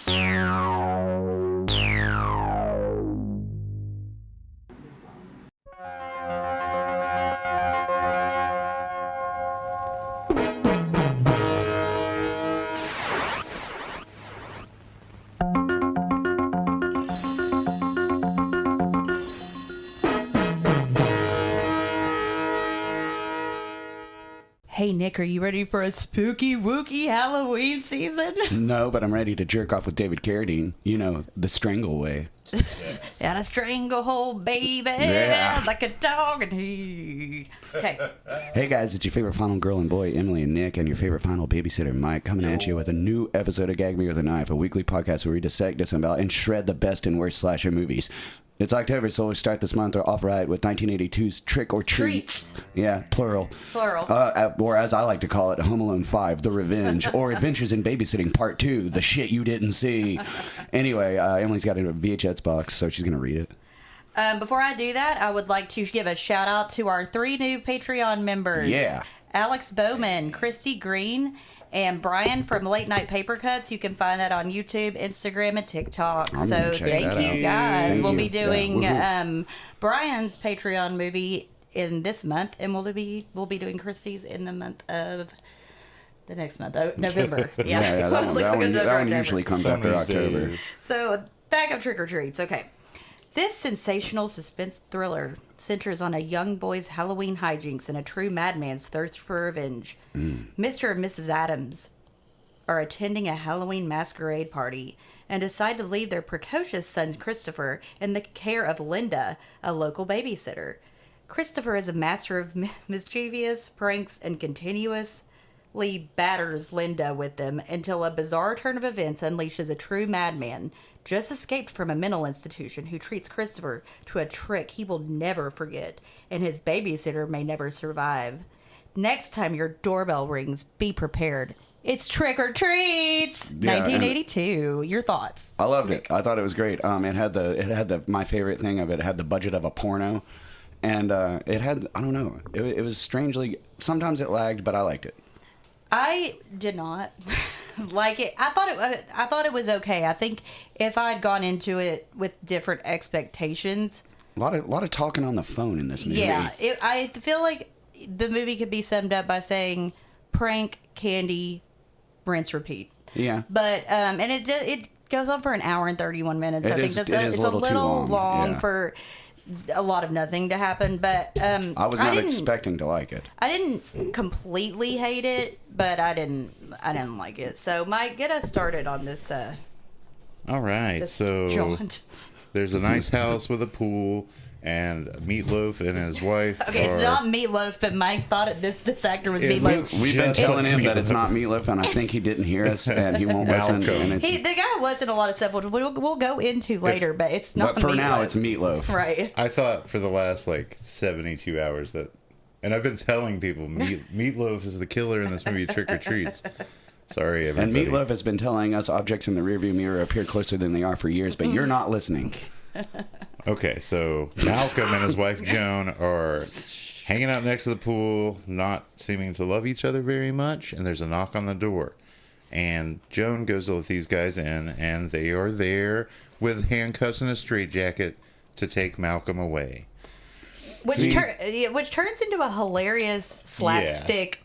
Hey, Nick, are you ready for a spooky, wooky Halloween season? No, but I'm ready to jerk off with David Carradine. You know, the strangle way. And a stranglehold, baby, Yeah. like a dog and he. Okay. Hey guys, it's your favorite final girl and boy, Emily and Nick, and your favorite final babysitter, Mike, coming at you with a new episode of Gag Me with a Knife, a weekly podcast where we dissect, disembowel, and shred the best and worst slasher movies. It's October, so we start this month off right with 1982's Trick or Treats. Yeah, plural. Plural. Or as I like to call it, Home Alone 5, The Revenge, or Adventures in Babysitting Part 2, The Shit You Didn't See. Anyway, Emily's got a VHS box, so she's going to read it. Before I do that, I would like to give a shout out to our 3 new Patreon members. Yeah. Alex Bowman, Christy Green, and Brian from Late Night Paper Cuts. You can find that on YouTube, Instagram, and TikTok. So thank you guys. We'll be doing Brian's Patreon movie in this month, and we'll be doing Christy's in the month of the next month, November. Yeah, that one usually comes after October. So back of Trick or Treats. Okay. This sensational suspense thriller centers on a young boy's Halloween hijinks and a true madman's thirst for revenge. Mr. and Mrs. Adams are attending a Halloween masquerade party and decide to leave their precocious son Christopher in the care of Linda, a local babysitter. Christopher is a master of mischievous pranks and continuously batters Linda with them until a bizarre turn of events unleashes a true madman just escaped from a mental institution who treats Christopher to a trick he will never forget and his babysitter may never survive. Next time your doorbell rings, be prepared. It's Trick or Treats, 1982. Your thoughts? I loved it. I thought it was great. It had my favorite thing of it. It had the budget of a porno, and it had, I don't know, it was strangely, sometimes it lagged, but I liked it. I did not like it. I thought it was okay. I think if I had gone into it with different expectations, a lot of talking on the phone in this movie. Yeah, I feel like the movie could be summed up by saying prank, candy, rinse, repeat. Yeah. But and it goes on for an hour and 31 minutes. I think it's a little long for a lot of nothing to happen, but I was not expecting to like it. I didn't completely hate it, but I didn't like it. So Mike, get us started on this all right, so jaunt. There's a nice house with a pool, and Meatloaf and his wife. Okay, it's not Meatloaf, but Mike thought this actor was Meatloaf. We've been telling him that it's not Meatloaf, and I think he didn't hear us, and he won't listen. The guy was in a lot of stuff, which we'll go into later, but it's not. But for now, it's Meatloaf. Right. I thought for the last 72 hours that, and I've been telling people Meatloaf is the killer in this movie Trick or Treats. Sorry, everybody. And Meatloaf has been telling us objects in the rearview mirror appear closer than they are for years, but you're not listening. Okay, so Malcolm and his wife Joan are hanging out next to the pool, not seeming to love each other very much, and there's a knock on the door. And Joan goes to let these guys in, and they are there with handcuffs and a straitjacket to take Malcolm away. Which turns into a hilarious slapstick,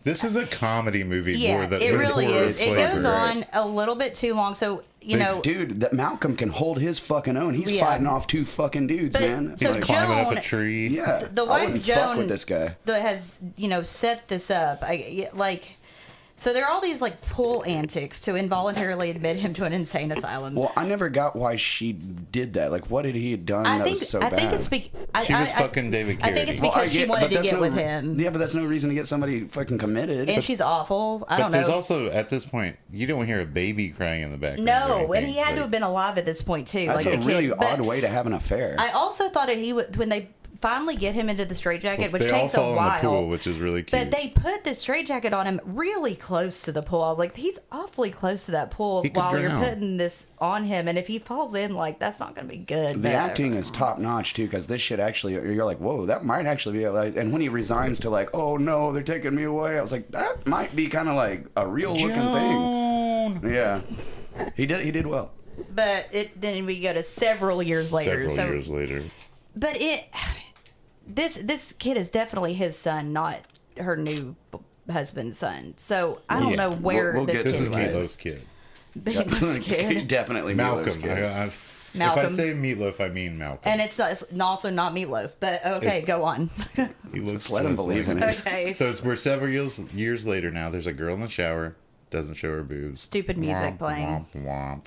This is a comedy movie. Yeah, it really is. It goes on a little bit too long, so dude, that Malcolm can hold his fucking own. He's fighting off 2 fucking dudes, man. So he's climbing up a tree. Yeah, the wife Joan fuck with this guy that has set this up. So there are all these pool antics to involuntarily admit him to an insane asylum. Well, I never got why she did that. What had he done that was so bad? I think it's she was fucking David Carradine. I think it's because she wanted to get with him. Yeah, but that's no reason to get somebody fucking committed. And she's awful. I don't know. But there's also, at this point, you don't hear a baby crying in the background. No, and he had to have been alive at this point, too. That's a really odd way to have an affair. I also thought when they finally get him into the straitjacket, which they takes all a fall while. In the pool, which is really cute. But they put the straitjacket on him really close to the pool. I was like, he's awfully close to that pool while you're putting this on him. And if he falls in, that's not going to be good. The acting is top notch too, because this shit actually, you're like, whoa, that might actually be and when he resigns to oh no, they're taking me away, I was like, that might be kind of a real looking thing. Yeah. He did well. But then we go to several years later. Several years later. But this kid is definitely his son, not her new husband's son. So I don't know where we'll this get- This is kid was. Meatloaf's kid. Meatloaf's kid. Definitely Meatloaf's Malcolm. kid. Malcolm. If I say Meatloaf, I mean Malcolm. And it's also not Meatloaf. But okay, It's- go on. He looks Just let him just believe like in it. Okay. So we're several years later now. There's a girl in the shower. Doesn't show her boobs. Stupid music Womp, playing. womp, womp.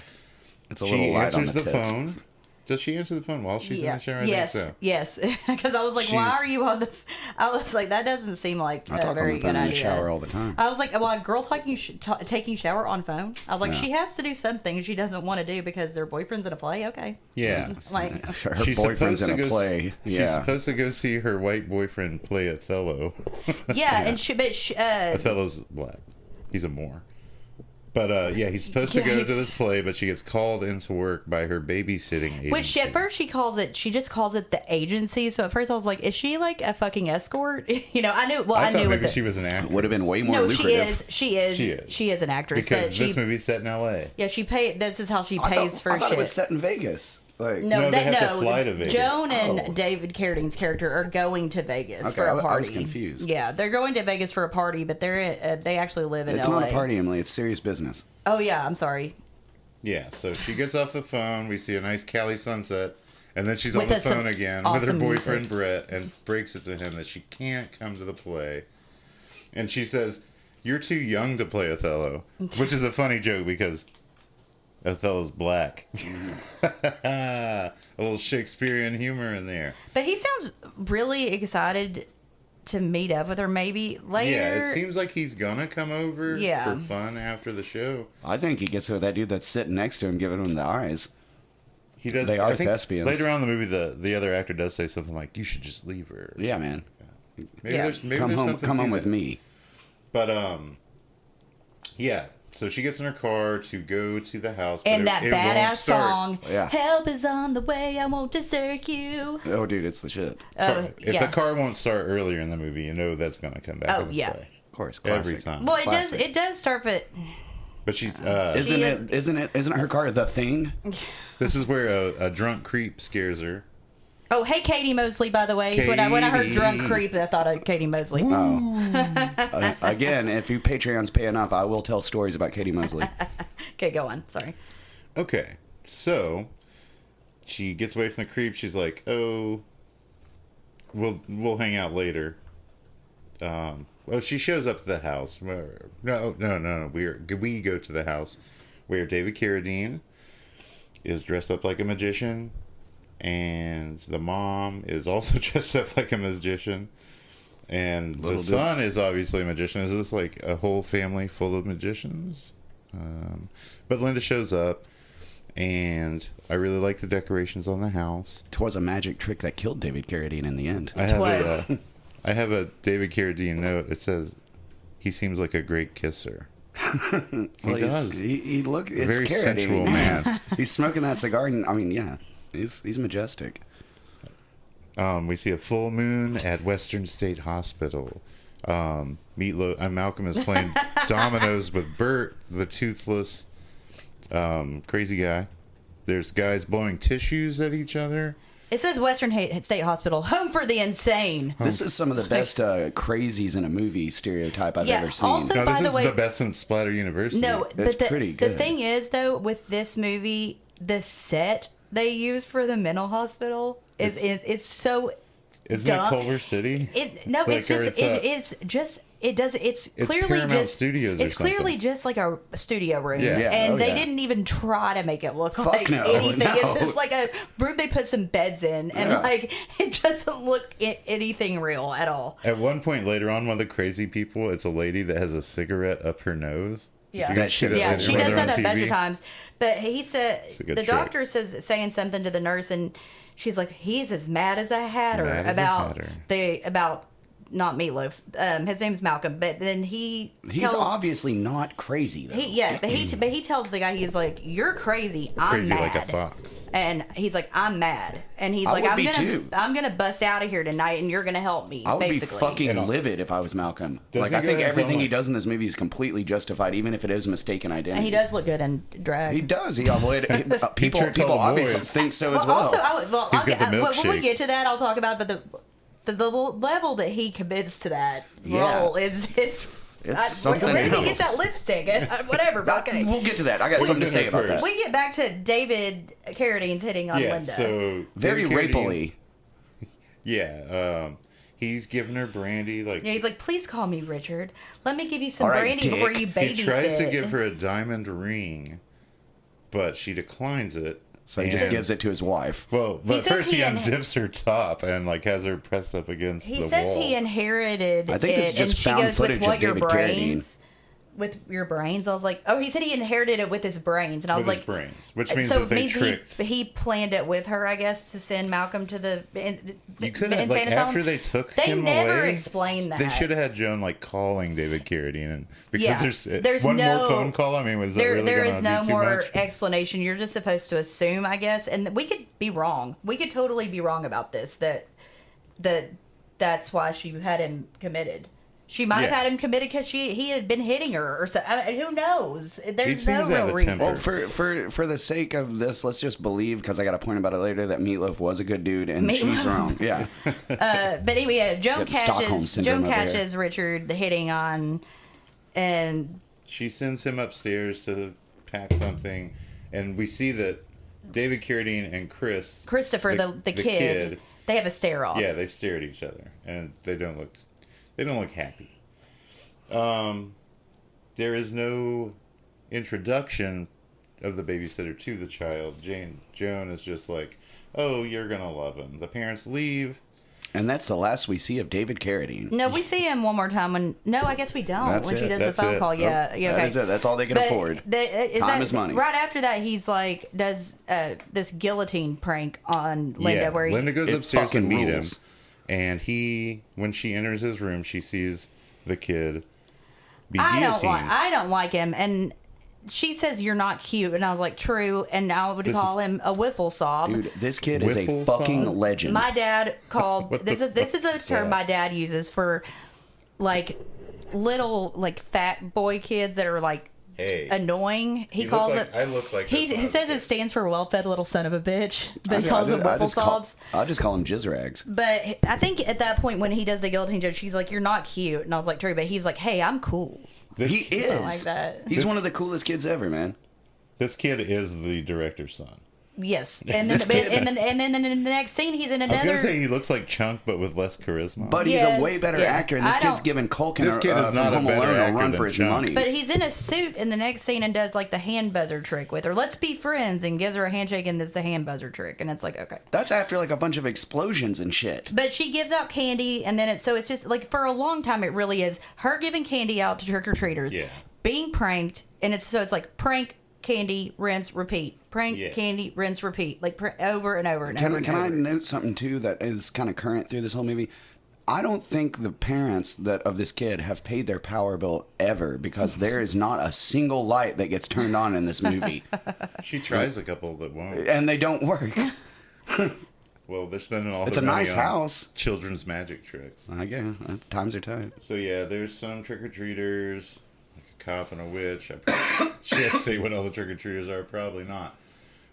It's a She little light on answers the the tits. phone. Does she answer the phone while she's in the shower? I yes, think so. yes. Because I was like, why She's- are you on the? I was like, that doesn't seem like I a talk on very the phone good in the idea. shower all the time. I was like, well, a girl taking shower on phone. I was like, Yeah. she has to do something she doesn't want to do because their boyfriend's in a play. Okay, Yeah. like Her She's boyfriend's supposed in to a go- play. She's Yeah. supposed to go see her white boyfriend play Othello. yeah, and Othello's black. He's a Moor. But yeah, he's supposed to Yeah, go to he's- this play, but she gets called into work by her babysitting agency. which at first she just calls it the agency. So at first I was like, is she like a fucking escort? You know, I knew. Well, I I thought knew maybe what she was an actress. Would have been way more No, lucrative. she is an actress. Because that she, this movie's set in L.A. yeah, she paid. This is how she I pays thought, for I thought shit. it was set in Vegas. Like, No, they have to fly to Vegas. Joan and Oh. David Carradine's character are going to Vegas Okay, for a I party. was confused. Yeah, they're going to Vegas for a party, but they actually live in it's LA. not a party, Emily. It's serious business. Oh yeah, I'm sorry. Yeah, so she gets off the phone. We see a nice Cali sunset. And then she's on With the some phone again with her awesome boyfriend music. Brett and breaks it to him that she can't come to the play. And she says, "You're too young to play Othello," which is a funny joke because Othello's black. A little Shakespearean humor in there. But he sounds really excited to meet up with her. Maybe later. Yeah, it seems like he's gonna come over Yeah. for fun after the show. I think he gets with that dude that's sitting next to him, giving him the eyes. He does. They are I think thespians. Later on in the movie, the other actor does say something like, "You should just leave her." Yeah, man. Maybe Yeah. there's Come home something to with that. me. But yeah. So she gets in her car to go to the house, but And that it won't badass start. song, Yeah. "Help is on the way, I won't desert you." Oh, dude, it's the shit. Oh If yeah. the car won't start earlier in the movie, you know that's going to come back. Oh, into yeah. play. Of course, Every classic. time. Well, it Classic. does start, but But she's Isn't her car the thing? this is where a drunk creep scares her. oh, hey, Katie Mosley. By the way, when I heard Katie. drunk creep, I thought of Katie Mosley. Oh. Again, if you Patreons pay enough, I will tell stories about Katie Mosley. Okay, go on. Sorry. Okay, so she gets away from the creep. She's like, "Oh, we'll hang out later." Well, she shows up to the house. No. We go to the house where David Carradine is dressed up like a magician, and the mom is also dressed up like a magician, and Little the son is obviously a magician. Is this like a whole family full of magicians? But Linda shows up, and I really like the decorations on the house. 'Twas a magic trick that killed David Carradine in the end. I have a David Carradine note. It says, "He seems like a great kisser." Well, He does. He look. It's Very Carradine. sensual man. He's smoking that cigar, and I mean, yeah, he's majestic. We see a full moon at Western State Hospital. Malcolm is playing dominoes with Bert, the toothless, crazy guy. There's guys blowing tissues at each other. It says Western State Hospital, home for the insane. This is some of the best crazies in a movie stereotype I've Yeah, ever seen. also- So No, by this the is way- the best since Splatter University. No, That's but pretty the good. thing is, though, with this movie, the set they use for the mental hospital it's so Isn't dumb. it Culver City? No, Like, it's or just it's it's clearly Paramount just Studios or it's clearly something. just like a studio room, Yeah. Yeah, and oh, they yeah. didn't even try to make it look Fuck like no, anything. no. It's just like a room they put some beds in, and Yeah. like it doesn't look anything real at all. At one point later on, one of the crazy people, it's a lady that has a cigarette up her nose. Did Yeah, you guys see That shit is yeah, later she when does they're that on a bunch TV? of times. But he said a good the trick. doctor saying something to the nurse, and she's like, "He's as mad as a hatter Mad as a about hatter. about not Meatloaf. His name's Malcolm, but then he's obviously not crazy though. But he tells the guy, he's like, "You're crazy. I'm Crazy mad." like a fox. And he's like, "I'm mad." And he's I like, would be too. I'm gonna bust out of here tonight, and you're gonna help me." I would basically. be fucking livid if I was Malcolm. Doesn't I he think go into, everything he like- does in this movie is completely justified, even if it is a mistaken identity. And he does look good in drag. He does. He avoid people. tricks all People the obviously boys. think so as Well, well. also, He's got the when we milkshake. get to that, I'll talk about. But the level that he commits to that Yeah. role it's something where did he else. get that lipstick? Whatever. Okay. We'll get to that. I got something to was in say her about purse? that. We get back to David Carradine's hitting on Yeah, Linda. so Very David Carradine- rapily. Yeah, he's giving her brandy. Like Yeah, he's like, "Please call me Richard. Let me give you some All right, brandy before dick." you babysit." he tries to give her a diamond ring, but she declines it. So he just and- gives it to his wife. Well, but says first he he in- unzips her top and like has her pressed up against He the says wall. he inherited I think this is it, just and she found goes, footage "With what, of your David brains?" With your brains? I was like, "Oh, he said he inherited it with his brains," and I was with like, his brains, which means so that it they means tricked. he planned it with her, I guess, to send Malcolm to the You couldn't like insane asylum. after they took They him never away. explained that. They should have had Joan like calling David Carradine, and because Yeah, there's one no- more phone call. I mean, was that really There gonna is no be too more much? explanation. You're just supposed to assume, I guess, and we could be wrong. We could totally be wrong about this. That's why she had him committed. She might have Yeah. had him committed because he had been hitting her or something. I mean, who knows? There's no seems to have real a reason. temper. Well, for the sake of this, let's just believe, because I got a point about it later, that Meatloaf was a good dude and she's Meatloaf. wrong. Yeah. But anyway, Joan Got Stockholm syndrome over here. catches Richard hitting on, and She sends him upstairs to pack something, and we see that David Carradine and Christopher, the kid, they have a stare off. yeah, they stare at each other, and they don't look happy. There is no introduction of the babysitter to the child. Joan is just like, "Oh, you're gonna love him." The parents leave. And that's the last we see of David Carradine. No, we see him one more time when. No, I guess we don't. That's when she it. does That's the phone it. call, yeah, yeah. Okay. That is it. That's all they can afford. Time is money. Right after that, he's like does this guillotine prank on Linda, Yeah, where he, Linda goes It upstairs to fucking meet rules. him, and when she enters his room, she sees the kid be guillotined. I don't like him, and she says you're not cute, and I was like, true, and I would call him a wiffle sob. Dude, this kid is a Wiffle fucking song? legend. My dad called What this the is a term fuck? my dad uses for like little like fat boy kids that are like Hey. annoying. He You calls look it. like- I look like he this when I was says a it kid. stands for well-fed little son of a bitch, but he calls them wiffle sobs. I'll just call him jizz rags. But I think at that point when he does the guillotine joke, she's like, "You're not cute," and I was like, "True," but he was like, "Hey, I'm cool." He is. like that. He's one of the coolest kids ever, man. This kid is the director's son. Yes, and then and then in the next scene, he's in I was another. gonna say he looks like Chunk, but with less charisma. But he's Yeah, a way better yeah. actor, and this I kid's don't- giving Culkin This kid is from not a Home better Alone a actor run than for his Chunk. money. But he's in a suit in the next scene and does like the hand buzzer trick with her. Let's be friends, and gives her a handshake, and this is the hand buzzer trick, and it's like okay. That's after like a bunch of explosions and shit. But she gives out candy, and then it's just like for a long time it really is her giving candy out to trick or treaters, Yeah. being pranked, and it's like prank, candy, rinse, repeat, prank, Yeah. candy, rinse, repeat, like over and over and over. Can and I over. note something too that is kind of current through this whole movie? I don't think the parents of this kid have paid their power bill ever, because there is not a single light that gets turned on in this movie, She tries a couple that won't. and they don't work. Well, they're spending all It's their a money nice on house. children's magic tricks. I guess times are tight. So yeah, there's some trick or treaters, like a cop and a witch. I probably should say what all the trick or treaters are. Probably not.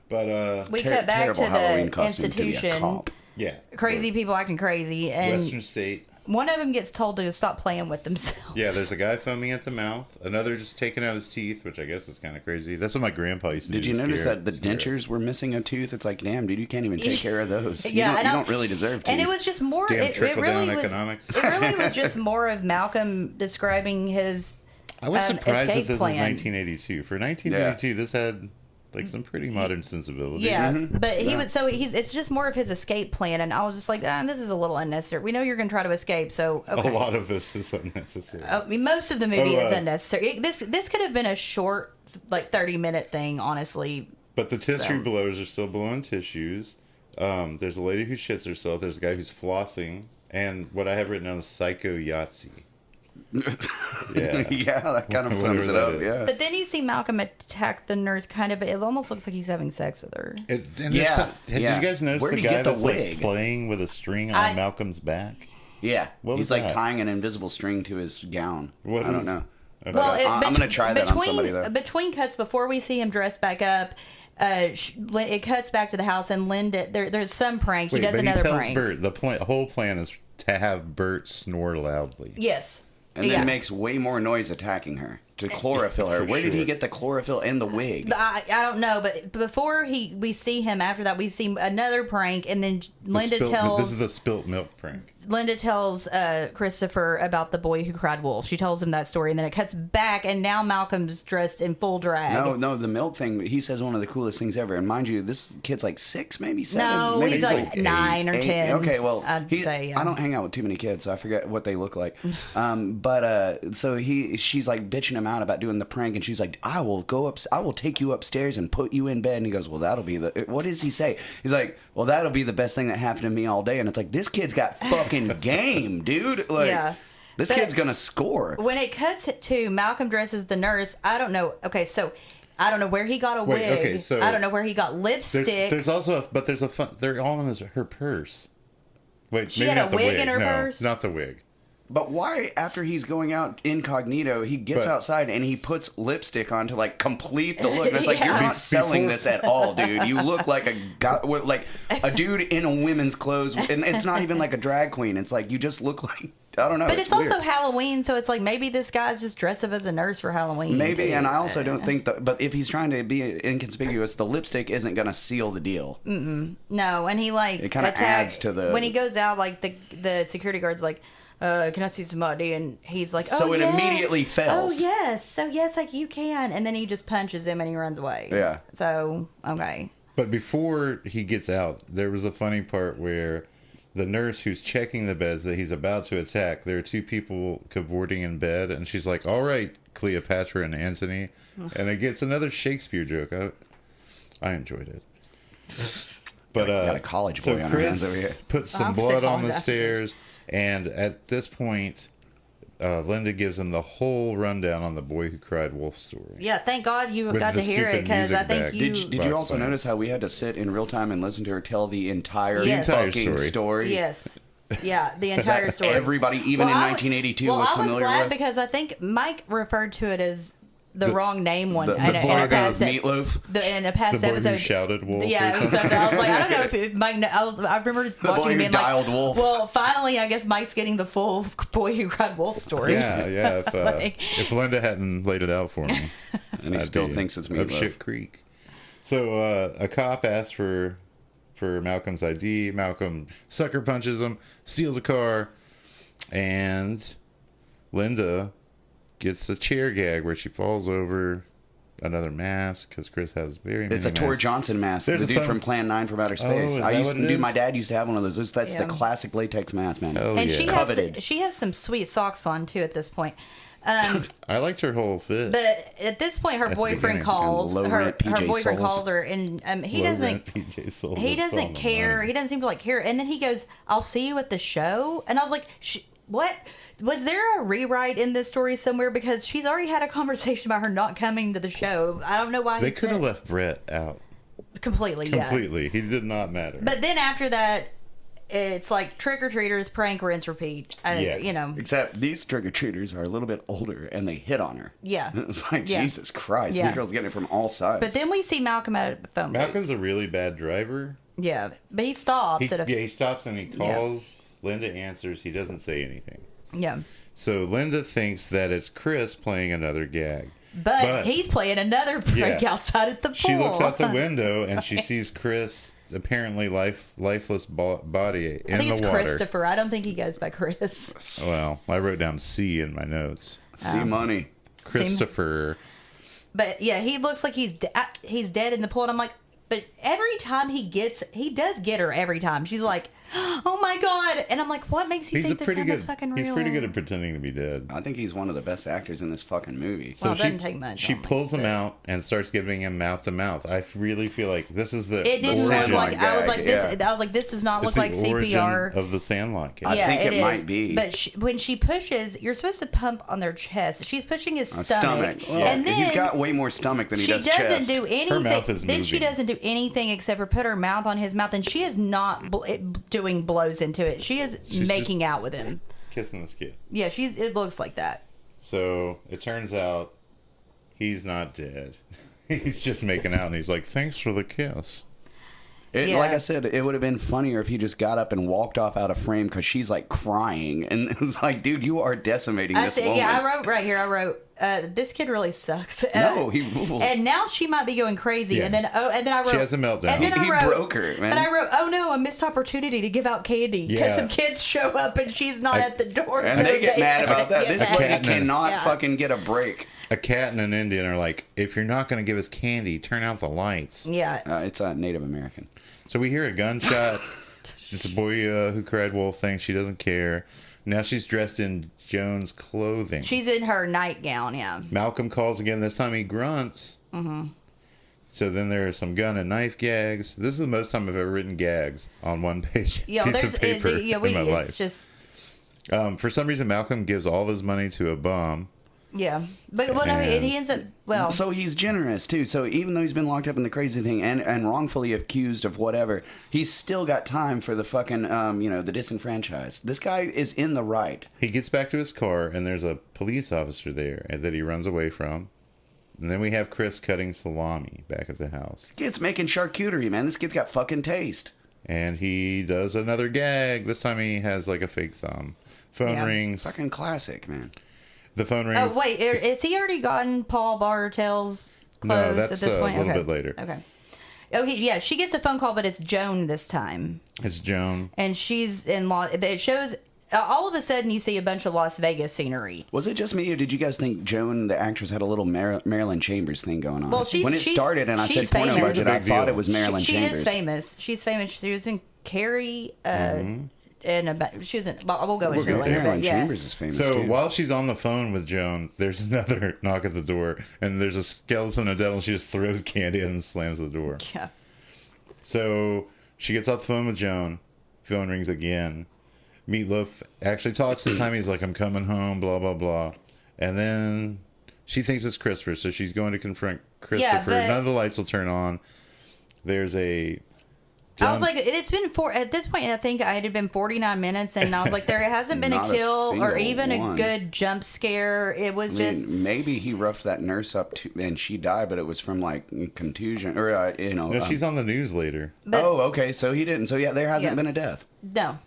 But We cut back to terrible Halloween the costume to be a institution. cop. yeah, Crazy people acting crazy, and Western State. one of them gets told to stop playing with themselves. Yeah, there's a guy foaming at the mouth. Another just taking out his teeth, which I guess is kind of crazy. That's what my grandpa used to do. Did you to notice scare- that the scare us. dentures were missing a tooth? It's like, damn, dude, you can't even take care of those. Yeah, you don't really deserve to. And it was just more. Damn It trickle-down really was. economics. It really was just more of Malcolm describing his. I was surprised that escape this plan. is 1982. For 1982, this had like some pretty modern sensibilities. Yeah, Mm-hmm. but he would. So it's just more of his escape plan, and I was just like, this is a little unnecessary. We know you're going to try to escape, so okay. A lot of this is unnecessary. I mean, most of the movie Oh, is unnecessary. This could have been a short, like 30-minute thing, honestly. But the tissue blowers are still blowing tissues. There's a lady who shits herself. There's a guy who's flossing, And what I have written down is Psycho Yahtzee. Yeah. Yeah, that kind of sums Whatever it that up. is. Yeah. But then you see Malcolm attack the nurse kind of, but it almost looks like he's having sex with her. Did Yeah. you guys notice Where'd the he guy get the that's wig? like playing with a string on Malcolm's back? Yeah. What He's was like that? tying an invisible string to his gown. What I don't is- know. Okay. Well, I'm going to try that on somebody, though. Between cuts, before we see him dressed back up, it cuts back to the house, and Linda, there's some prank. Wait, he does but another he tells prank. Bert the whole plan is to have Bert snore loudly. Yes. And then makes way more noise attacking her to chlorophyll her. For Where did he sure. get the chlorophyll and the wig? But I don't know, but before we see him after that, we see another prank, and then Linda This is the spilt milk prank. Linda tells Christopher about the boy who cried wolf. She tells him that story, and then it cuts back, and now Malcolm's dressed in full drag. No, the milk thing, he says one of the coolest things ever. And mind you, this kid's like 6, maybe 7. No, maybe he's like 9 or 8. 10. Okay, well, I'd say, yeah. I don't hang out with too many kids, so I forget what they look like. So she's like bitching him out about doing the prank, and she's like, I will take you upstairs and put you in bed. And he goes, well, that'll be what does he say? He's like, well, that'll be the best thing that happened to me all day. And it's like, this kid's got fucking game, dude. Like, Yeah. this But kid's gonna score. When it cuts to Malcolm dresses the nurse, I don't know. Okay, so I don't know where he got a Wait, wig. okay, so I don't know where he got lipstick. There's also there's a fun. They're all in her purse. Wait, She maybe had a not the wig in her no, purse? not the wig. But why, after he's going out incognito, he gets But- outside and he puts lipstick on to like complete the look? And it's like, Yeah. you're not selling this at all, dude. You look like a guy, like a dude in a women's clothes, and it's not even like a drag queen. It's like you just look like, I don't know. But it's weird. also Halloween, so it's like maybe this guy's just dressed up as a nurse for Halloween. Maybe, too. and I also don't think that. But if he's trying to be inconspicuous, the lipstick isn't going to seal the deal. No, and he like It kinda adds to the- when he goes out, like the security guard's like, can I see some ID? And he's like, oh, So it yeah. immediately fails. Oh yes, so yes, like you can, and then he just punches him and he runs away. Yeah. So okay. But before he gets out, there was a funny part where the nurse who's checking the beds that he's about to attack, there are 2 people cavorting in bed, and she's like, all right, Cleopatra and Antony. And it gets another Shakespeare joke. I enjoyed it. But Got a college boy so on our hands over here. Chris puts some I'll have to blood call on him the after stairs, and at this point, Linda gives him the whole rundown on the boy who cried wolf story. Yeah, thank God you With got the to hear it stupid because I music think back. you. Did you also Fine. notice how we had to sit in real time and listen to her tell the entire Yes. fucking story. story? Yes. Yeah, the entire story. Everybody, even in 1982, was familiar glad with. because I think Mike referred to it as the wrong name one The in a saga of past Meatloaf. in a The past boy episode. who shouted wolf Yeah, or it was something. something. I was like, I don't know if Mike. I remember boy watching who him being dialed like, wolf. well, finally, I guess Mike's getting the full boy who cried wolf story. Yeah. Like- If Linda hadn't laid it out for me, And he I'd still be thinks it's up Meatloaf. shit creek. So a cop asks for Malcolm's ID. Malcolm sucker punches him, steals a car, and Linda gets a chair gag where she falls over another mask because Chris has very many It's a Tor masks. Johnson mask. There's the a dude fun- from Plan 9 from Outer Space. is I that used what to it do. is? My dad used to have one of those. That's Yeah. the classic latex mask, man. Hell And yeah. she Coveted. has some sweet socks on too at this point. I liked her whole fit. But at this point, her the boyfriend beginning. calls Low her. rent Her PJ boyfriend Souls. calls her, and he Low doesn't. rent PJ Souls, He that's all doesn't the care. money. He doesn't seem to like care. And then he goes, "I'll see you at the show." And I was like, "What? Was there a rewrite in this story somewhere? Because she's already had a conversation about her not coming to the show. I don't know why They he could have said left Brett out completely. Yeah. completely. He did not matter. But then after that, it's like trick or treaters, prank, rinse, repeat. Yeah. You know. Except these trick-or-treaters are a little bit older, and they hit on her. Yeah. It's like, Yeah. Jesus Christ. Yeah. These girls getting it from all sides. But then we see Malcolm at a phone booth. Malcolm's a really bad driver. Yeah, but he stops at a. He stops and he calls. Linda answers. He doesn't say anything. Yeah. So Linda thinks that it's Chris playing another gag. But he's playing another prank Yeah. outside at the pool. She looks out the window and she sees Chris, apparently lifeless body in I think the it's water. Christopher. I don't think he goes by Chris. Well, I wrote down C in my notes. See money. Christopher. But yeah, he looks like he's dead in the pool. And I'm like, but every time he does get her every time. She's like, oh my God. And I'm like, what makes you think this time it's fucking real? He's pretty good at pretending to be dead. I think he's one of the best actors in this fucking movie. Well, it doesn't take much. She pulls him out and starts giving him mouth to mouth. I really feel like this is the It didn't look like, I was like, this does not look like CPR. Of the Sandlot case. I think it might be. But when she pushes, you're supposed to pump on their chest. She's pushing his stomach. Well, and then he's got way more stomach than he does chest. She doesn't do anything. Her mouth is then moving. she doesn't do anything except for put her mouth on his mouth, and she is not doing blows into it. She's making out with him. Kissing this kid. Yeah, it looks like that. So it turns out he's not dead. He's just making out, and he's like, "Thanks for the kiss." Like I said, it would have been funnier if he just got up and walked off out of frame because she's like crying, and it was like, dude, you are decimating this woman. Yeah, I wrote right here. This kid really sucks. No, he rules. And now she might be going crazy. Yeah. And then I wrote, she has a meltdown. And then he broke her, man. And I wrote, oh no, a missed opportunity to give out candy because some kids show up and she's not at the door. And they get mad about that. This lady cannot fucking get a break. A cat and an Indian are like, if you're not going to give us candy, turn out the lights. Yeah. It's a Native American. So we hear a gunshot. It's a boy who cried wolf thing. She doesn't care. Now she's dressed in Joan's clothing. She's in her nightgown, yeah. Malcolm calls again. This time he grunts. Mm-hmm. So then there are some gun and knife gags. This is the most time I've ever written gags on one piece of paper in my life. It's just... for some reason, Malcolm gives all his money to a bum. Yeah. But well, no, he ends up... Well... So he's generous, too. So even though he's been locked up in the crazy thing and wrongfully accused of whatever, he's still got time for the fucking, the disenfranchised. This guy is in the right. He gets back to his car, and there's a police officer there that he runs away from. And then we have Chris cutting salami back at the house. Kid's making charcuterie, man. This kid's got fucking taste. And he does another gag. This time he has like a fake thumb. Phone rings. Fucking classic, man. The phone rings. Oh, wait. Is he already gotten Paul Bartel's clothes that's at this point? a little bit later. Okay. Oh, she gets a phone call, but it's Joan this time. It's Joan. And she's in it shows... all of a sudden, you see a bunch of Las Vegas scenery. Was it just me, or did you guys think Joan, the actress, had a little Marilyn Chambers thing going on? Well, when it started and I said porno budget, I thought it was Marilyn Chambers. She is famous. She's famous. She was in Carrie... she was in... We'll go into it later. Marilyn Chambers is famous, So too. while she's on the phone with Joan, there's another knock at the door, and there's a skeleton of devil. She just throws candy at him and slams the door. Yeah. So she gets off the phone with Joan. Phone rings again. Meatloaf actually talks this time. He's like, I'm coming home, blah, blah, blah. And then she thinks it's Christopher, so she's going to confront Christopher. Yeah, None of the lights will turn on. There's a... I was like, it's been at this point, I think it had been 49 minutes, and I was like, there hasn't been a kill or even a good jump scare. It was just... maybe he roughed that nurse up and she died, but it was from like contusion or, No, she's on the news later. Okay, so he didn't. So yeah, there hasn't been a death. No.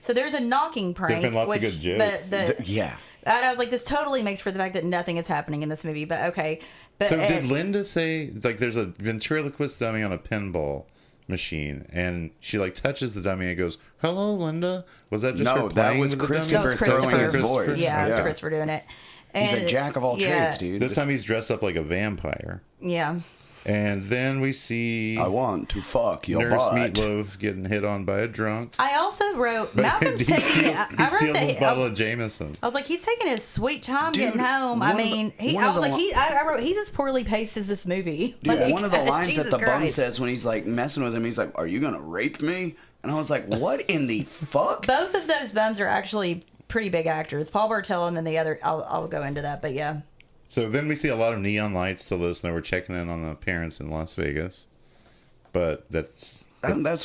So there's a knocking prank. There's been lots of good jokes. Yeah. And I was like, this totally makes for the fact that nothing is happening in this movie, but okay. But, So did Linda say, like, there's a ventriloquist dummy on a pinball machine, and she like touches the dummy and goes, "Hello, Linda." Was that just her playing with the dummy? That was throwing his voice. Yeah, it was Christopher doing it. He's a jack of all trades, dude. This time he's dressed up like a vampire. Yeah. And then we see I want to fuck your Nurse butt. Meatloaf getting hit on by a drunk. I also wrote Malcolm's taking. I wrote a bottle of Jameson. I was like, he's taking his sweet time Dude, getting home. I wrote he's as poorly paced as this movie. Dude, like, one of the lines Jesus that the bum Christ. says when he's like messing with him, he's like, "Are you gonna rape me?" And I was like, "What in the fuck?" Both of those bums are actually pretty big actors. Paul Bartel and then the other. I'll go into that, but yeah. So then we see a lot of neon lights to let us know we're checking in on the parents in Las Vegas. But that's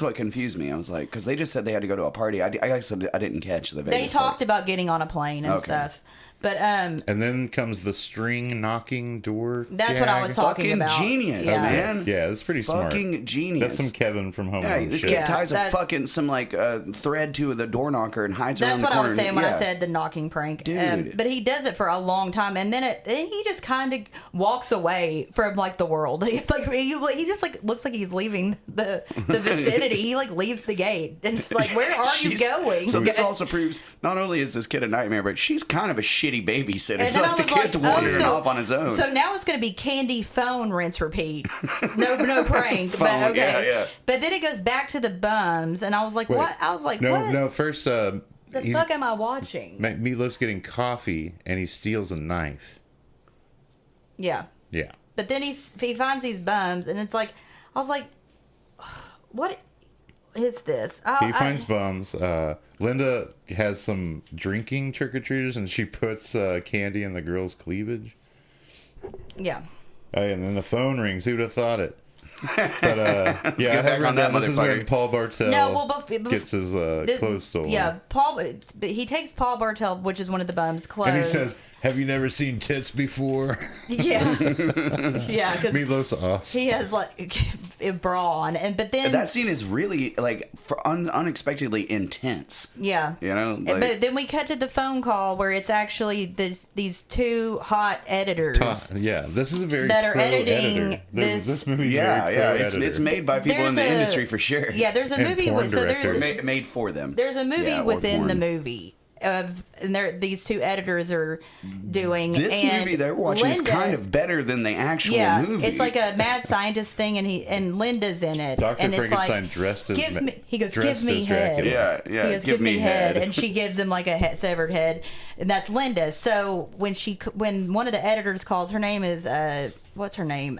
what confused me. I was like, because they just said they had to go to a party. I guess I didn't catch the Vegas They talked part. about getting on a plane and stuff. But and then comes the string knocking door. That's what I was talking Fucking about. genius, Yeah. man. Yeah, that's pretty smart. Fucking genius. That's some Kevin from Home Yeah, Alone this shit. kid ties that- a fucking some like thread to the door knocker and hides around That's the what corner. I was saying when I Yeah. said the knocking prank. Dude. But he does it for a long time, and then he just kind of walks away from like the world. Like he just like looks like he's leaving the village. vicinity. He like leaves the gate, and it's like, where are you going? So this also proves not only is this kid a nightmare, but she's kind of a shitty babysitter. And then Like the kid's wandering off on his own. So now it's going to be candy, phone, rinse, repeat. No prank. Phone, but okay. yeah. But then it goes back to the bums, and I was like, what? I was like, what? No, first, the fuck am I watching? Meatloaf's getting coffee, and he steals a knife. Yeah. Yeah. But then he finds these bums, and it's like, I was like, what is this? He finds bums. Linda has some drinking trick-or-treaters, and she puts candy in the girl's cleavage. Yeah. And then the phone rings. Who'd have thought it? But Let's get back on that this is when motherfucker. Paul Bartel gets his clothes stolen. Yeah, but he takes Paul Bartel, which is one of the bums, clothes. And he says, "Have you never seen tits before?" Yeah, yeah, because Meatloaf's awesome. he has like a bra on, but then That scene is really like unexpectedly intense. Yeah, You know, like, but then we cut to the phone call where it's actually these two hot editors Yeah, this is a very that are pro editing editor. this movie. yeah, it's made by people in the industry for sure. Yeah, there's a And movie porn with so directors. there's Made for them. There's a movie Yeah, or within the porn. movie of, and these two editors are doing. This and movie they're watching is Linda- kind of better than the actual yeah, movie. it's like a mad scientist thing, and Linda's in it. Dr. And it's Frankenstein like, dressed as he goes, dressed give me as head. Dracula. Yeah, He goes, give me head, and she gives him like a severed head, and that's Linda. So when one of the editors calls, her name is what's her name?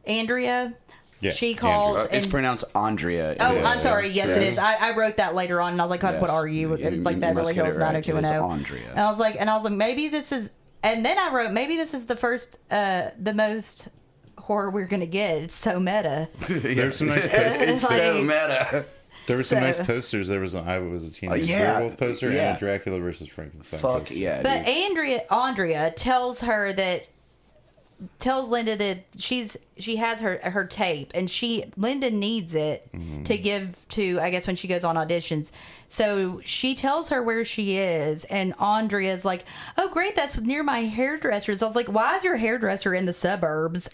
Andrea. Yeah, She calls. Andrea. it's and, pronounced Andrea. Oh, It I'm is. sorry. Yes, it is. I wrote that later on, and I was like, Yes. "What are you?" It's like You Beverly must get Hills it right. 90210. It's Andrea. And I was like, maybe this is. And then I wrote, maybe this is the first, the most horror we're gonna get. It's so meta. There's some nice It's posters. so meta. There were some So- nice posters. There was an I Was a Teenage yeah, Werewolf poster yeah. and a Dracula versus Frankenstein Fuck poster. yeah, But dude. Andrea tells Linda that she has her tape, and Linda needs it to give to, I guess, when she goes on auditions. So she tells her where she is, and Andrea's like, "Oh, great, that's near my hairdresser's." I was like, "Why is your hairdresser in the suburbs?"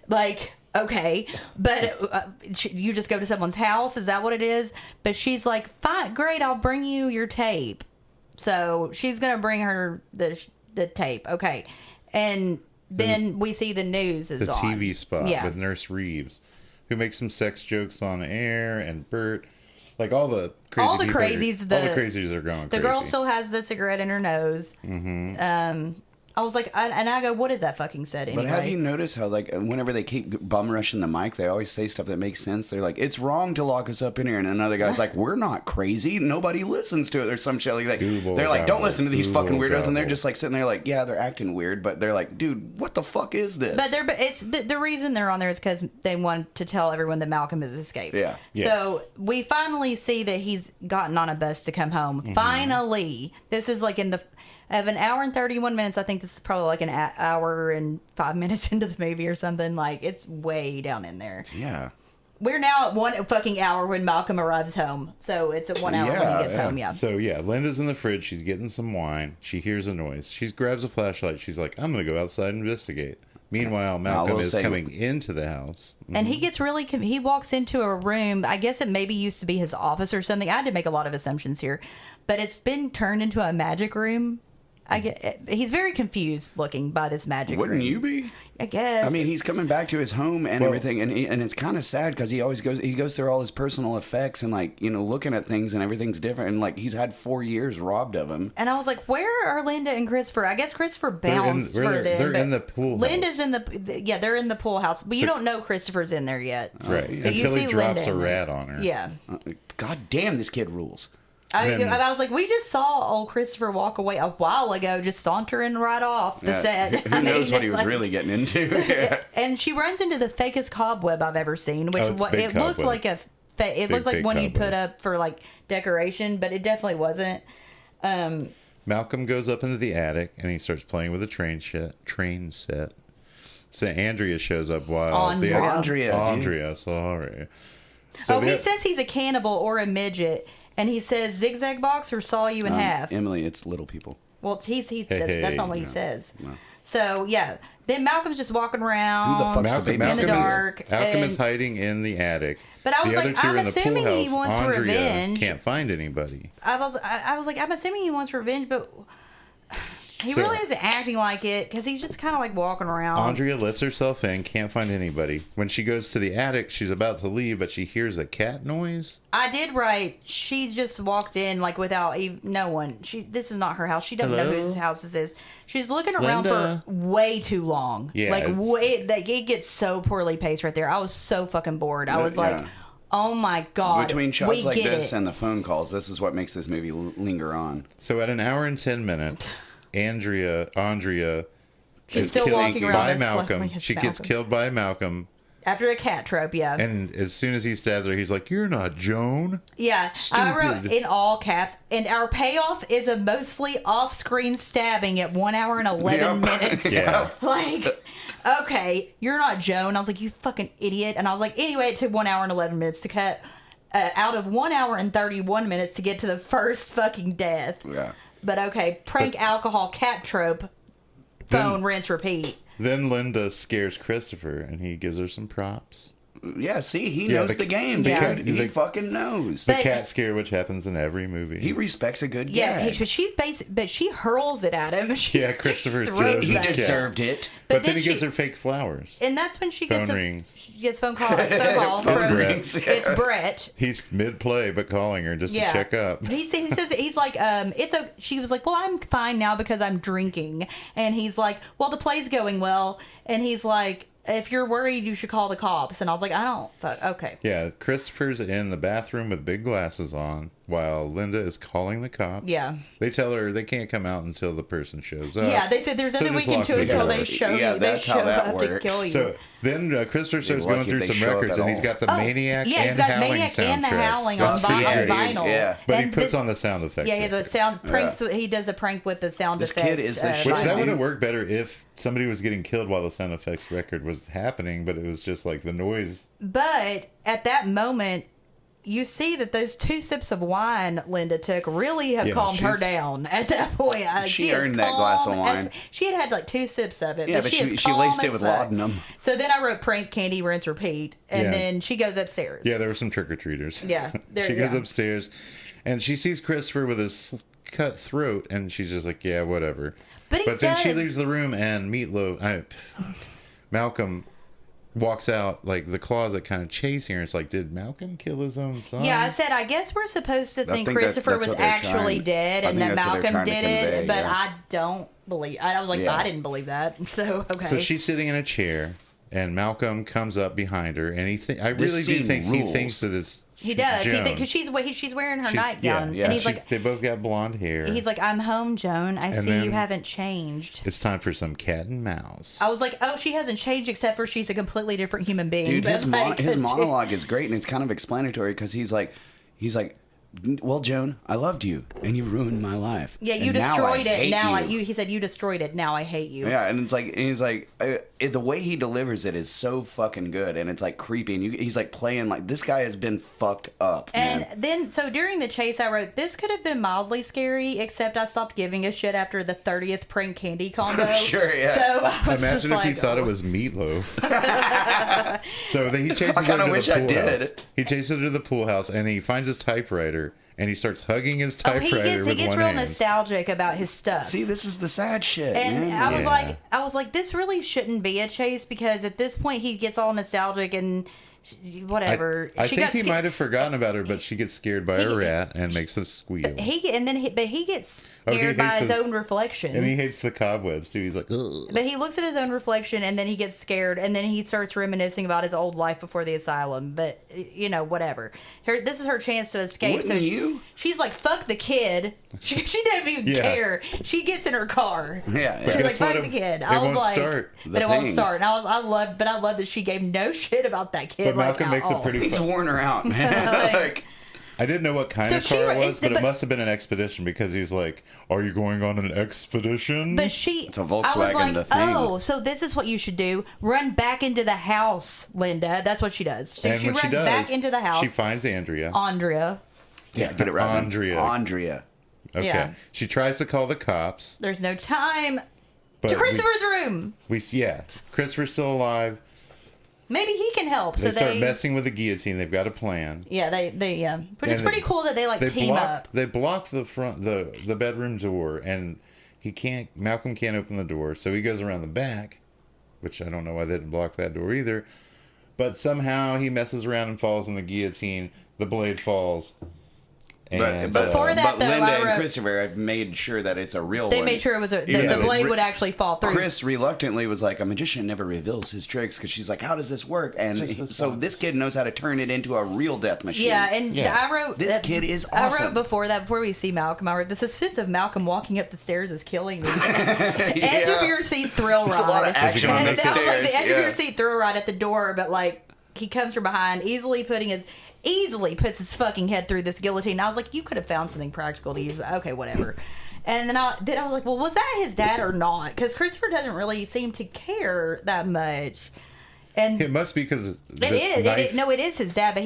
Like, okay, but you just go to someone's house? Is that what it is? But she's like, "Fine, great, I'll bring you your tape." So she's gonna bring her the tape, okay, and then we see the news is The on. TV spot Yeah. with Nurse Reeves, who makes some sex jokes on air, and Bert, like all the crazy All the people crazies, all the crazies are going The crazy. girl still has the cigarette in her nose. I was like, I go, what is that fucking set anyway? But have you noticed how, like, whenever they keep bum rushing the mic, they always say stuff that makes sense? They're like, "It's wrong to lock us up in here," and another guy's like, "We're not crazy. Nobody listens to it," or some shit like that. Google They're like, "Don't gobble, listen to these Google fucking weirdos," and they're gobble. just like sitting there, like, "Yeah, they're acting weird," but they're like, "Dude, what the fuck is this?" But it's the reason they're on there is because they want to tell everyone that Malcolm has escaped. Yeah. Yes. So we finally see that he's gotten on a bus to come home. Finally, this is like of an hour and 31 minutes. I think this is probably like an hour and 5 minutes into the movie or something. Like, it's way down in there. yeah. We're now at 1 fucking hour when Malcolm arrives home. So it's at 1 hour when he gets home. Yeah. So yeah, Linda's in the fridge. She's getting some wine. She hears a noise. She grabs a flashlight. She's like, "I'm gonna go outside and investigate." Meanwhile, Malcolm will is say- coming into the house. And he gets really, he walks into a room. I guess it maybe used to be his office or something. I had to make a lot of assumptions here, but it's been turned into a magic room. He's very confused looking by this magic Wouldn't room. you be? I guess. I mean, he's coming back to his home and everything, and it's kind of sad because he goes through all his personal effects and, like, you know, looking at things, and everything's different, and like he's had 4 years robbed of him. and I was like, where are Linda and Christopher? I guess Christopher bounced for them. They're but in the pool house. Linda's in they're in the pool house, but you don't know Christopher's in there yet. Right. But you Until he see drops Linda a in there. rat on her. Yeah. God damn, this kid rules. Then- I was like, we just saw old Christopher walk away a while ago, just sauntering right off the set. Who knows what he was really getting into? Yeah. And she runs into the fakest cobweb I've ever seen, which Oh, it's a big it looked cobweb. like it looked like big one you'd put cobweb. up for like decoration, but it definitely wasn't. Malcolm goes up into the attic and he starts playing with a train set. So Andrea shows up while Andrea. Andrea, dude. sorry. So He says he's a cannibal or a midget, and he says zigzag box or saw you in half. Emily, it's little people. Well, that's not what he says. So yeah, then Malcolm's just walking around Who the fuck's the baby? in the dark. Malcolm is and- hiding in the attic. But I was the like, other two I'm are in the pool assuming he house. wants Andrea revenge. can't find anybody. I was like, I'm assuming he wants revenge, but he So- really isn't acting like it because he's just kind of like walking around. Andrea lets herself in, can't find anybody. When she goes to the attic, she's about to leave, but she hears a cat noise. I did write. She just walked in like without no one. This is not her house. She doesn't know Hello? whose house this is. She's looking around Linda? for way too long. Yeah, like it's- it gets so poorly paced right there. I was so fucking bored. I was like, Yeah. oh my god. Between shots we like get this it. and the phone calls, this is what makes this movie linger on. So at an hour and 10 minutes, Andrea She's is still killed walking around by as Malcolm. slowly as She gets Malcolm. killed by Malcolm. After a cat trope, yeah. And as soon as he stabs her, he's like, "You're not Joan." Yeah, I wrote Stupid. in all caps, and our payoff is a mostly off-screen stabbing at 1 hour and 11 Yep. minutes. Yeah. Like, okay, you're not Joan. I was like, you fucking idiot. And I was like, anyway, it took 1 hour and 11 minutes to cut out of 1 hour and 31 minutes to get to the first fucking death. Yeah. But okay, prank alcohol cat trope, phone, rinse, repeat. Then Linda scares Christopher, and he gives her some props. Yeah, see, he Yeah, knows the game, Yeah. dude. He the- fucking knows. The But- cat scare, which happens in every movie. He respects a good Yeah, gag. but she hurls it at him. She Yeah, Christopher throws throws He that. his cat. deserved it. But then then he gives she- her fake flowers. And that's when she gets Phone a, rings. she gets phone call Phone from rings, yeah. it's Brett. He's mid-play, but calling her just Yeah, to check up. He says he's like it's a. She was like, well, I'm fine now because I'm drinking, and he's like, well, the play's going well, and he's like, if you're worried, you should call the cops. And I was like, I don't. Fuck. Okay. Yeah, Christopher's in the bathroom with big glasses on while Linda is calling the cops. Yeah. They tell her they can't come out until the person shows up. Yeah, they said there's So nothing we just can lock do the until door. they show Yeah, you. They that's how show that up to works. kill you. So then Christopher starts lucky going if through they some show up records, at and he's all. got the Maniac yeah, and he's got Howling Maniac and the soundtracks. Howling on That's pretty great. vinyl. Yeah. But he And puts the- on the sound effects. Yeah, he has with a it. sound. Pranks. He does a prank with the sound This effect. kid is the shit. Which that vinyl. would have worked better if somebody was getting killed while the sound effects record was happening, but it was just like the noise. But at that moment, you see that those 2 sips of wine Linda took really have Yeah, calmed her she's- down at that point. She is earned that glass of calm as- wine. she had like 2 sips of it. Yeah, but but is she calm laced it as with fuck. laudanum. So then I wrote prank, candy, rinse, repeat. And Yeah. then she goes upstairs. Yeah, there were some trick-or-treaters. Yeah, She goes yeah. upstairs, and she sees Christopher with his cut throat, and she's just like, yeah, whatever. But he then she does- leaves the room, and Malcolm walks out, like, the closet kind of chasing her. It's like, did Malcolm kill his own son? Yeah, I said, I guess we're supposed to think think Christopher that's was what they're actually trying- dead I and think that that's what they're Malcolm trying to did it, convey, but yeah. I don't believe. I was like, Yeah. I didn't believe that. So okay. So she's sitting in a chair, and Malcolm comes up behind her, and I really do scene think he rules. thinks that it's he does. Joan. Because she's wearing her She's- nightgown, yeah, and he's she's- like, they both got blonde hair. he's like, I'm home, Joan. I see then- you haven't changed. It's time for some cat and mouse. I was like, oh, she hasn't changed except for she's a completely different human being. Dude, But, his, like, his monologue is great, and it's kind of explanatory because he's like, well, Joan, I loved you, and you ruined my life. Yeah, you and now destroyed I it. hate Now you. he said you destroyed it. Now I hate you. Yeah, and he's like, the way he delivers it is so fucking good, and it's like creepy. And he's like playing like this guy has been fucked up. And man. then, so during the chase, I wrote, this could have been mildly scary, except I stopped giving a shit after the 30th prank candy combo. Sure, yeah. So I was just Imagine if like, he thought oh. it was meatloaf. So then he chases I her kinda to wish the I pool did. house. He chases her to the pool house, and he finds his typewriter, and he starts hugging his Oh, typewriter he with gets one real hand. nostalgic about his stuff. See, this is the sad shit. And man. I was Yeah. like, this really shouldn't be a chase because at this point he gets all nostalgic and whatever. I She think got he sca- might have forgotten about her, but she gets scared by a He- rat and makes a squeal. But he gets Oh, he scared by hates his his- own reflection. And he hates the cobwebs too. He's like, ugh. But he looks at his own reflection and then he gets scared and then he starts reminiscing about his old life before the asylum. But, whatever. This is her chance to escape. Wouldn't you? She's like, fuck the kid. She doesn't even Yeah. care. She gets in her car. Yeah, She's yeah. like, Guess what? fuck the kid. It I was won't like, start. but The it won't thing. start. And I love that she gave no shit about that kid. But like, Malcolm at makes a all. pretty. He's worn her out, man. Like- like, I didn't know what kind So of she- car it was, it's- but it but- must have been an expedition because he's like, "Are you going on an expedition?" But she, It's a I was Volkswagen, like, the thing. oh, so this is what you should do: run back into the house, Linda. That's what she does. So and she when runs she does, back into the house. she finds Andrea. Andrea. yeah, get it right. man. Andrea. Andrea. Okay. Yeah. She tries to call the cops. There's no time. But To Christopher's room. Christopher's still alive. Maybe he can help. They So start messing with the guillotine. They've got a plan. Yeah, they but it's And pretty cool that they team up. They block the bedroom door, and Malcolm can't open the door, so he goes around the back, which I don't know why they didn't block that door either. But somehow he messes around and falls in the guillotine. The blade falls. And, Before that, though, Linda I wrote- and Christopher have made sure that it's a real They one. made sure it was the blade would actually fall through. Chris reluctantly was like, a magician never reveals his tricks, because she's like, how does this work? And this kid knows how to turn it into a real death machine. Yeah, and I wrote... This kid is awesome. I wrote before we see Malcolm, I wrote, the suspense of Malcolm walking up the stairs is killing me. Edge of your seat thrill ride. There's a lot of action on the that was like stairs. the edge of your seat thrill ride at the door, but like, he comes from behind, easily puts his fucking head through this guillotine. I was like, you could have found something practical to use, but okay, whatever. And then I was like, well, was that his dad or not? Because Christopher doesn't really seem to care that much. And it must be because it is his dad. But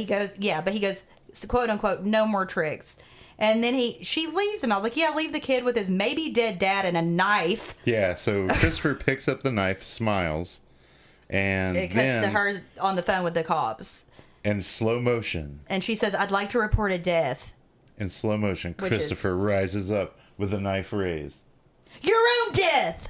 he goes, quote unquote, no more tricks. And then she leaves him. I was like, yeah, leave the kid with his maybe dead dad and a knife. Yeah. So Christopher picks up the knife, smiles, and it cuts to her on the phone with the cops. In slow motion. And she says, I'd like to report a death. In slow motion, Christopher rises up with a knife raised. Your own death!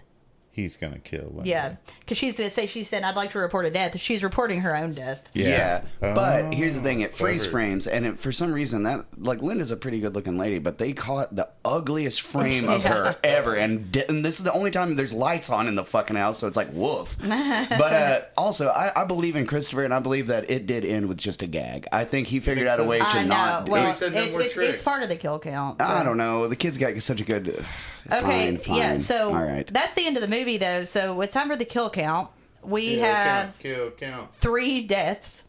He's going to kill Linda. Yeah, because she said, I'd like to report a death. She's reporting her own death. Yeah. But Oh, here's the thing, it freeze clever. frames, and for some reason, Linda's a pretty good looking lady, but they caught the ugliest frame of her ever, and this is the only time there's lights on in the fucking house, so it's like, woof. But also, I believe in Christopher, and I believe that it did end with just a gag. I think he figured out a way to I know. not... Well, He said no more it's tricks. part of the kill count. So. I don't know. The kid's got such a good... Okay, Fine. yeah, so All right. that's the end of the movie, though. So it's time for the kill count. We have Kill count. 3 deaths.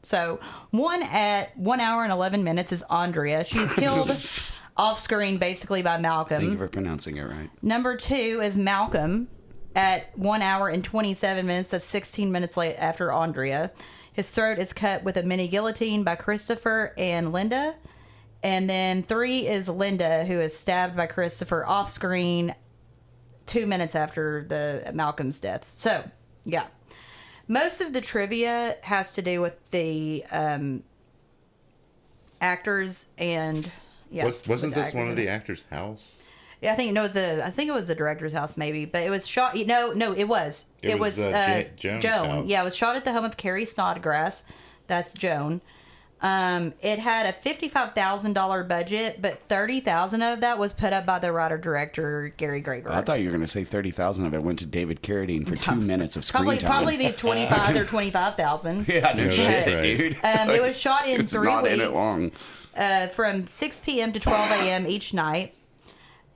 So one at 1 hour and 11 minutes is Andrea. She's killed off screen basically by Malcolm. Thank you for pronouncing it right. Number 2 is Malcolm at 1 hour and 27 minutes. That's 16 minutes late after Andrea. His throat is cut with a mini guillotine by Christopher and Linda. And then 3 is Linda, who is stabbed by Christopher off screen 2 minutes after the Malcolm's death. So, yeah. Most of the trivia has to do with the actors and Wasn't this one of the actors' house? Yeah, I think it was the director's house, maybe, but it was shot. No, it was. It was Joan's house. Yeah, it was shot at the home of Carrie Snodgrass. That's Joan. It had a $55,000 budget, but $30,000 of that was put up by the writer-director Gary Graver. I thought you were going to say 30,000 of it went to David Carradine for 2 minutes of screen time. Probably the 25 or 25,000. Yeah, no Yeah, shit, that's right. dude. It was shot in It's 3 not weeks. in it long. From 6 p.m. to 12 a.m. each night.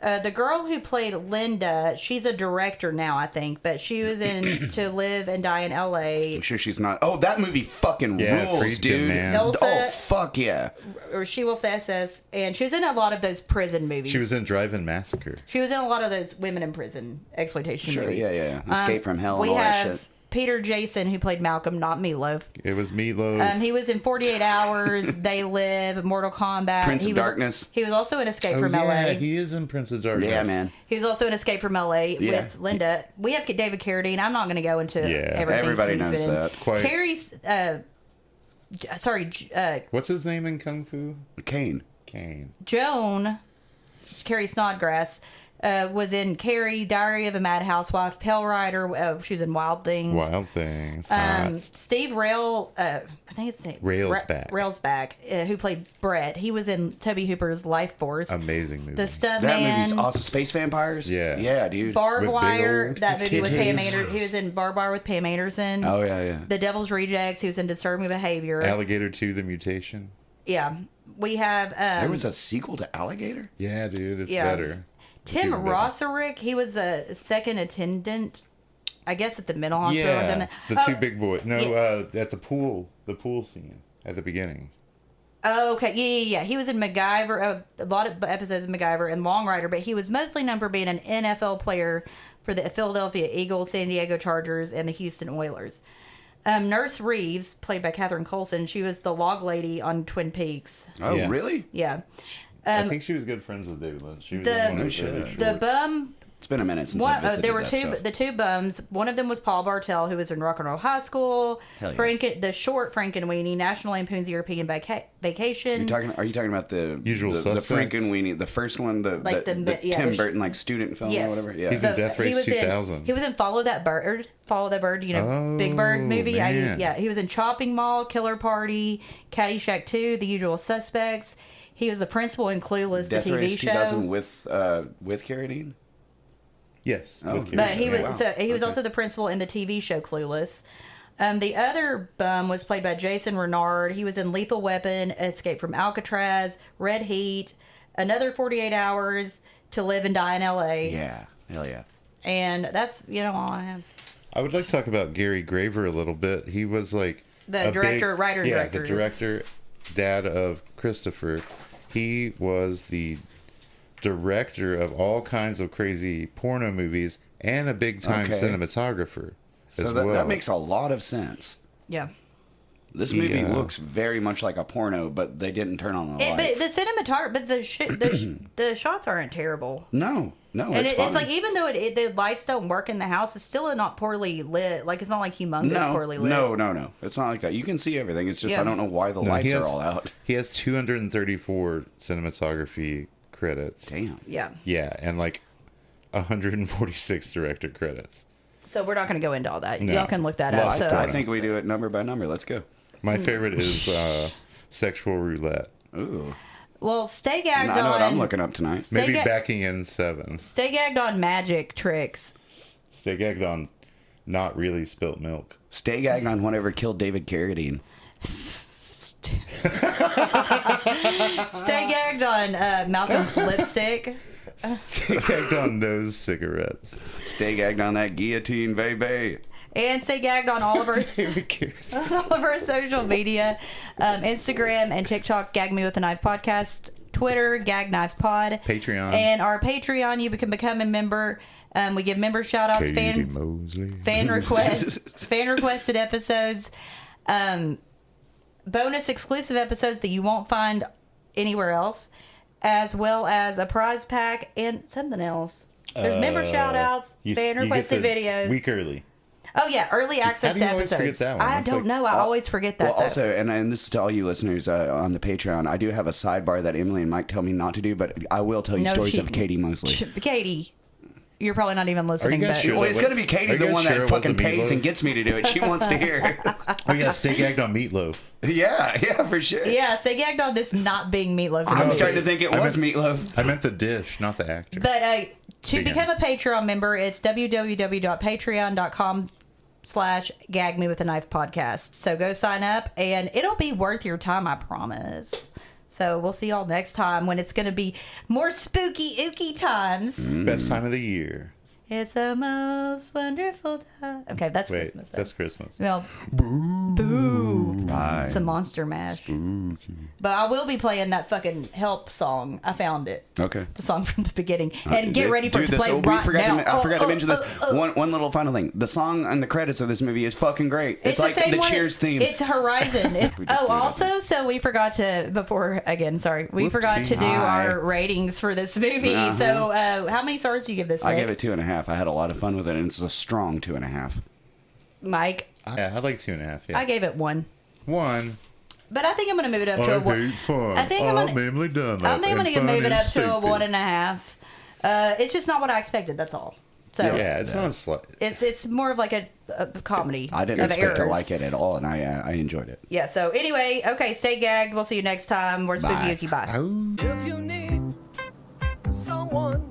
The girl who played Linda, she's a director now, I think, but she was in To Live and Die in L.A. I'm sure she's not. Oh, that movie fucking Yeah, rules, Friedkin, dude. man. Elsa- Oh, fuck yeah. or She Wolf the SS, and she was in a lot of those prison movies. She was in Drive-In Massacre. She was in a lot of those women in prison exploitation Sure, movies. yeah. Escape from Hell We and all that have shit. Peter Jason, who played Malcolm, not Meatloaf. It was Meatloaf. He was in 48 Hours, They Live, Mortal Kombat. Prince he of was, Darkness. He was also in Escape Oh, from yeah, LA. he is in Prince of Darkness. Yeah, man. He was also in Escape from LA Yeah. with Linda. We have David Carradine. I'm not going to go into everything. Everybody he's knows been in. that. Quite. Carrie's, What's his name in Kung Fu? Kane. Kane. Joan, Carrie Snodgrass, was in Carrie, Diary of a Mad Housewife, Pale Rider. She was in Wild Things. Wild Things. Hot. Steve Rail, I think it's Railsback. Railsback, who played Brett. He was in Toby Hooper's Life Force. Amazing movie. The Stuntman. That movie's awesome. Space Vampires? Yeah. Yeah, dude. Barbed With big Wire, old that movie with Pam titties. Anderson. He was in Barbed Wire with Pam Anderson. Oh, yeah. The Devil's Rejects. He was in Disturbing Behavior. Alligator 2, The Mutation. Yeah. We have There was a sequel to Alligator? Yeah, dude, it's Yeah. better. Tim even better. Rosserick. He was a second attendant, I guess, at the mental hospital. or Yeah, something. the Oh, two big boys. No, yeah. at the pool scene at the beginning. Oh, okay. Yeah. He was in MacGyver, a lot of episodes of MacGyver and Long Rider, but he was mostly known for being an NFL player for the Philadelphia Eagles, San Diego Chargers, and the Houston Oilers. Nurse Reeves, played by Katherine Coulson, she was the log lady on Twin Peaks. Oh, Yeah. really? Yeah. I think she was good friends with David Lynch. She was the- in one of shit. his The shorts. bum It's been a minute since I visited there were that two. stuff. The two bums. One of them was Paul Bartel, who was in Rock and Roll High School. Hell yeah. The short Frankenweenie, National Lampoon's European Vacation. Are you talking about the Usual the Suspects? Frankenweenie, the first one, the Tim Burton like student film or whatever? Yeah. He's in Death Race 2000. He was in Follow That Bird. Big Bird movie. Man. He was in Chopping Mall, Killer Party, Caddyshack 2, The Usual Suspects. He was the principal in Clueless, Death the TV Race show. 2000 with Carradine? Yes. Oh. with But he was Kirsten. he was also the principal in the TV show Clueless. The other bum was played by Jason Renard. He was in Lethal Weapon, Escape from Alcatraz, Red Heat, Another 48 Hours, To Live and Die in L.A. Yeah. Hell yeah. And that's, all I have. I would like to talk about Gary Graver a little bit. He was like The writer-director. Yeah, the director, dad of Christopher. He was the director of all kinds of crazy porno movies and a big-time cinematographer as well. That makes a lot of sense. Yeah. This movie looks very much like a porno, but they didn't turn on the lights. But the cinematography, the shots aren't terrible. No, And it's fine. it's like, even though the lights don't work in the house, it's still not poorly lit. Like, it's not like humongous poorly lit. No. It's not like that. You can see everything. It's just I don't know why the lights are all out. He has 234 cinematography credits. Damn. Yeah. Yeah, and like 146 director credits. So we're not going to go into all that. No. Y'all can look that Well, up. I think we do it number by number. Let's go. My favorite is Sexual Roulette. Ooh. Well, stay gagged I know what I'm on. looking up tonight. Maybe ga- backing in 7. Stay gagged on magic tricks. Stay gagged on not really spilt milk. Stay gagged on whatever killed David Carradine. Stay gagged on Malcolm's lipstick. Stay gagged on nose cigarettes. Stay gagged on that guillotine, baby. And stay gagged on all of our social media, Instagram and TikTok, Gag Me with a Knife Podcast, Twitter, Gag Knife Pod, Patreon. and our Patreon. You can become a member. We give member shout outs, Katie Mosley. fan requested episodes, bonus exclusive episodes that you won't find anywhere else, as well as a prize pack and something else. There's member shout outs, fan requested videos. Week early. Oh yeah, early access How do to you always episodes. forget that one? I That's don't like- know. I always forget that. Well, also, and this is to all you listeners on the Patreon, I do have a sidebar that Emily and Mike tell me not to do, but I will tell you stories of Katie Mosley. Katie, you're probably not even listening. guys But sure? Well, it's going to be Are Katie, you the guys one sure that it fucking wasn't pays Meatloaf? and gets me to do it. She wants to hear it. Oh yeah, stay gagged on meatloaf. Yeah, for sure. yeah, stay gagged on this not being Meatloaf. I'm movie. starting to think it was Meatloaf. I meant the dish, not the actor. But to Stay become a Patreon member, it's www.patreon.com/Gag Me with a Knife podcast. So go sign up, and it'll be worth your time, I promise. So we'll see y'all next time when it's going to be more spooky, ooky times. Best time of the year. It's the most wonderful time. Okay, that's Wait, Christmas. Though. that's Christmas. Well, boo. Bye. It's a monster mash. But I will be playing that fucking Help song. I found it. Okay. The song from the beginning. And get ready for it to play we right forgot now. I forgot to mention this. One little final thing. The song and the credits of this movie is fucking great. It's like the Cheers theme. It's Horizon. We just knew that. Also, so we forgot to, we forgot to do Hi. our ratings for this movie. Uh-huh. So how many stars do you give this, I Nick? gave it 2.5. I had a lot of fun with it, and it's a strong 2.5. Mike? Yeah, I like 2.5. Yeah. I gave it 1. 1. But I think I'm going to move it up to a 1. fun. I think I'm gonna- Emily Dunlap. I think I'm going to and move fun it up is to a stupid. 1.5. It's just not what I expected. That's all. So Yeah, it's not a slut. it's more of like a comedy. I didn't of expect to errors. like it at all, and I enjoyed it. Yeah. So anyway, okay, stay gagged. We'll see you next time. We're Spooky Bye. Yuki. Bye. Ow. If you need someone